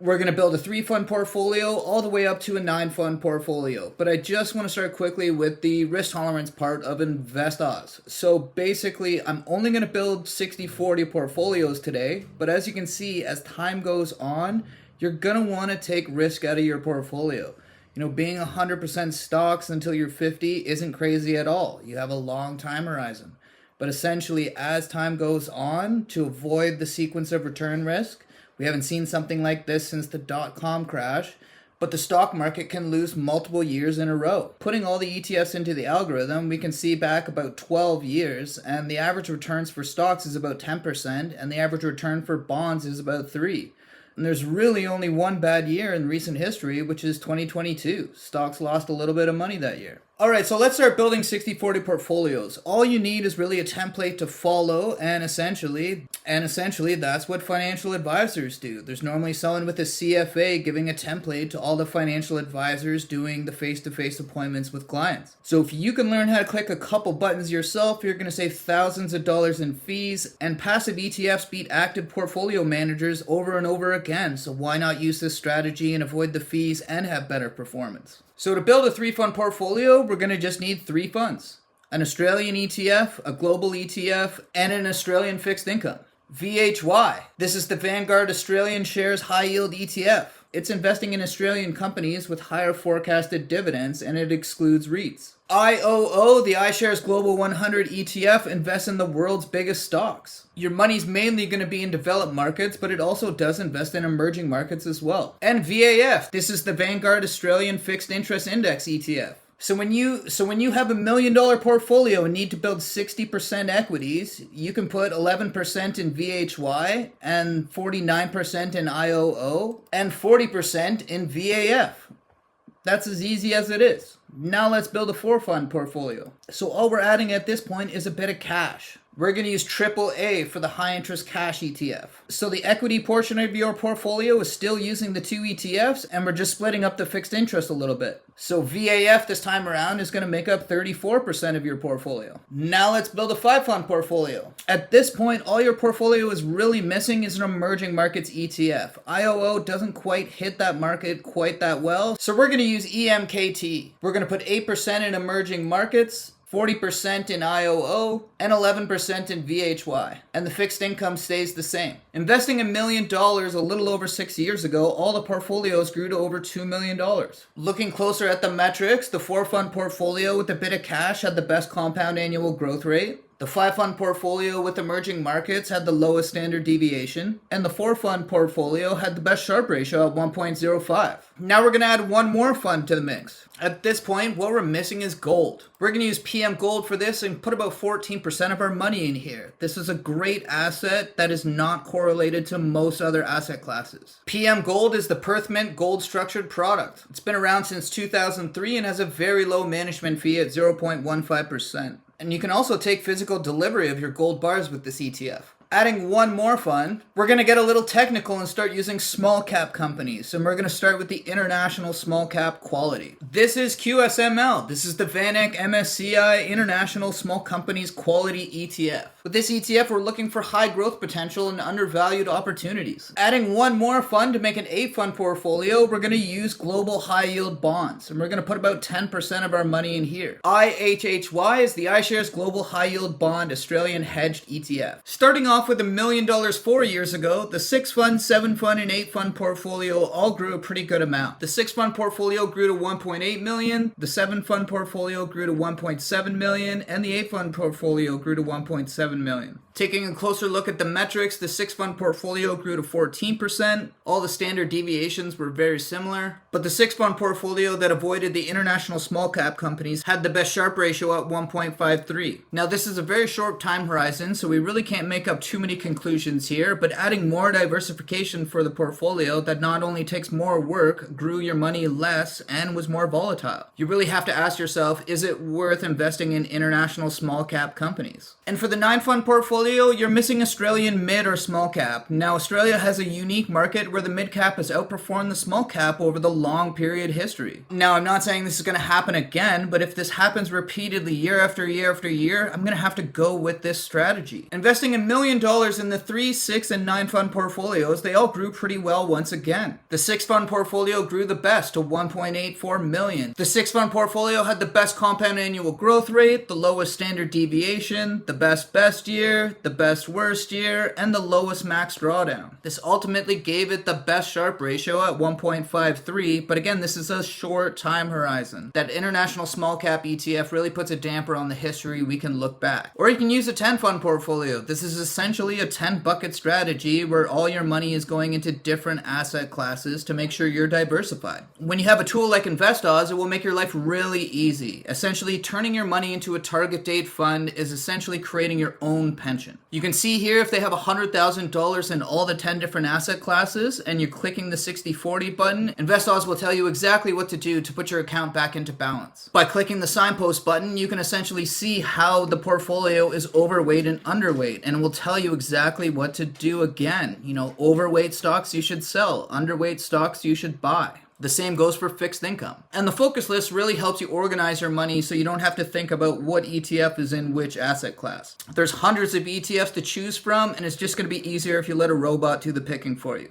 We're going to build a 3-fund portfolio all the way up to a 9-fund portfolio. But I just want to start quickly with the risk tolerance part of InvestOz. So basically, I'm only going to build 60-40 portfolios today. But as you can see, as time goes on, you're going to want to take risk out of your portfolio. You know, being 100% stocks until you're 50 isn't crazy at all. You have a long time horizon. But essentially, as time goes on, to avoid the sequence of return risk, we haven't seen something like this since the dot-com crash, but the stock market can lose multiple years in a row. Putting all the ETFs into the algorithm, we can see back about 12 years, and the average returns for stocks is about 10%, and the average return for bonds is about 3%. And there's really only one bad year in recent history, which is 2022. Stocks lost a little bit of money that year. All right, so let's start building 60-40 portfolios. All you need is really a template to follow, and essentially that's what financial advisors do. There's normally someone with a CFA giving a template to all the financial advisors doing the face-to-face appointments with clients. So if you can learn how to click a couple buttons yourself, you're going to save thousands of dollars in fees, and passive ETFs beat active portfolio managers over and over again. So why not use this strategy and avoid the fees and have better performance? So to build a 3-fund portfolio, we're going to just need 3 funds. An Australian ETF, a global ETF, and an Australian fixed income. VHY. This is the Vanguard Australian Shares High Yield ETF. It's investing in Australian companies with higher forecasted dividends, and it excludes REITs. IOO, the iShares Global 100 ETF, invests in the world's biggest stocks. Your money's mainly going to be in developed markets, but it also does invest in emerging markets as well. And VAF, this is the Vanguard Australian Fixed Interest Index ETF. So when you have $1 million portfolio and need to build 60% equities, you can put 11% in VHY and 49% in IOO and 40% in VAF. That's as easy as it is. Now let's build a 4-fund portfolio. So all we're adding at this point is a bit of cash. We're going to use AAA for the high interest cash ETF. So the equity portion of your portfolio is still using the 2 ETFs, and we're just splitting up the fixed interest a little bit. So VAF this time around is going to make up 34% of your portfolio. Now let's build a 5-fund portfolio. At this point, all your portfolio is really missing is an emerging markets ETF. IOO doesn't quite hit that market quite that well, so we're going to use EMKT. We're going to put 8% in emerging markets, 40% in IOO, and 11% in VHY. And the fixed income stays the same. Investing $1 million a little over 6 years ago, all the portfolios grew to over $2 million. Looking closer at the metrics, the 4-fund portfolio with a bit of cash had the best compound annual growth rate. The 5-fund portfolio with emerging markets had the lowest standard deviation, and the 4-fund portfolio had the best Sharpe ratio at 1.05. Now we're going to add one more fund to the mix. At this point, what we're missing is gold. We're going to use PM Gold for this and put about 14% of our money in here. This is a great asset that is not correlated to most other asset classes. PM Gold is the Perth Mint gold structured product. It's been around since 2003 and has a very low management fee at 0.15%. And you can also take physical delivery of your gold bars with this ETF. Adding one more fund, we're going to get a little technical and start using small cap companies. And we're going to start with the International Small Cap Quality. This is QSML. This is the VanEck MSCI International Small Companies Quality ETF. With this ETF, we're looking for high growth potential and undervalued opportunities. Adding one more fund to make an 8-fund portfolio, we're going to use global high yield bonds. And we're going to put about 10% of our money in here. IHHY is the iShares Global High Yield Bond Australian Hedged ETF. Starting off with $1 million 4 years ago, the 6-fund, 7-fund, and 8-fund portfolio all grew a pretty good amount. The 6-fund portfolio grew to $1.8 million, the 7-fund portfolio grew to $1.7 million, and the 8-fund portfolio grew to $1.7 million. Taking a closer look at the metrics, the 6-fund portfolio grew to 14%. All the standard deviations were very similar, but the 6-fund portfolio that avoided the international small cap companies had the best Sharpe ratio at 1.53. Now this is a very short time horizon, so we really can't make up too many conclusions here, but adding more diversification for the portfolio that not only takes more work, grew your money less, and was more volatile. You really have to ask yourself, is it worth investing in international small cap companies? And for the 9-fund portfolio, portfolio, you're missing Australian mid or small cap. Now, Australia has a unique market where the mid cap has outperformed the small cap over the long period history. Now, I'm not saying this is going to happen again, but if this happens repeatedly year after year after year, I'm going to have to go with this strategy. Investing $1 million in the 3, 6, and 9 fund portfolios, they all grew pretty well once again. The 6 fund portfolio grew the best to $1.84 million. The 6 fund portfolio had the best compound annual growth rate, the lowest standard deviation, the best year, the best worst year, and the lowest max drawdown. This ultimately gave it the best Sharpe ratio at 1.53, but again, this is a short time horizon. That international small cap ETF really puts a damper on the history we can look back. Or you can use a 10 fund portfolio. This is essentially a 10 bucket strategy where all your money is going into different asset classes to make sure you're diversified. When you have a tool like InvestOz, it will make your life really easy. Essentially, turning your money into a target date fund is essentially creating your own pension. You can see here if they have $100,000 in all the 10 different asset classes and you're clicking the 60/40 button, InvestOz will tell you exactly what to do to put your account back into balance. By clicking the signpost button, you can essentially see how the portfolio is overweight and underweight, and it will tell you exactly what to do again. Overweight stocks you should sell, underweight stocks you should buy. The same goes for fixed income. And the focus list really helps you organize your money so you don't have to think about what ETF is in which asset class. There's hundreds of ETFs to choose from, and it's just going to be easier if you let a robot do the picking for you.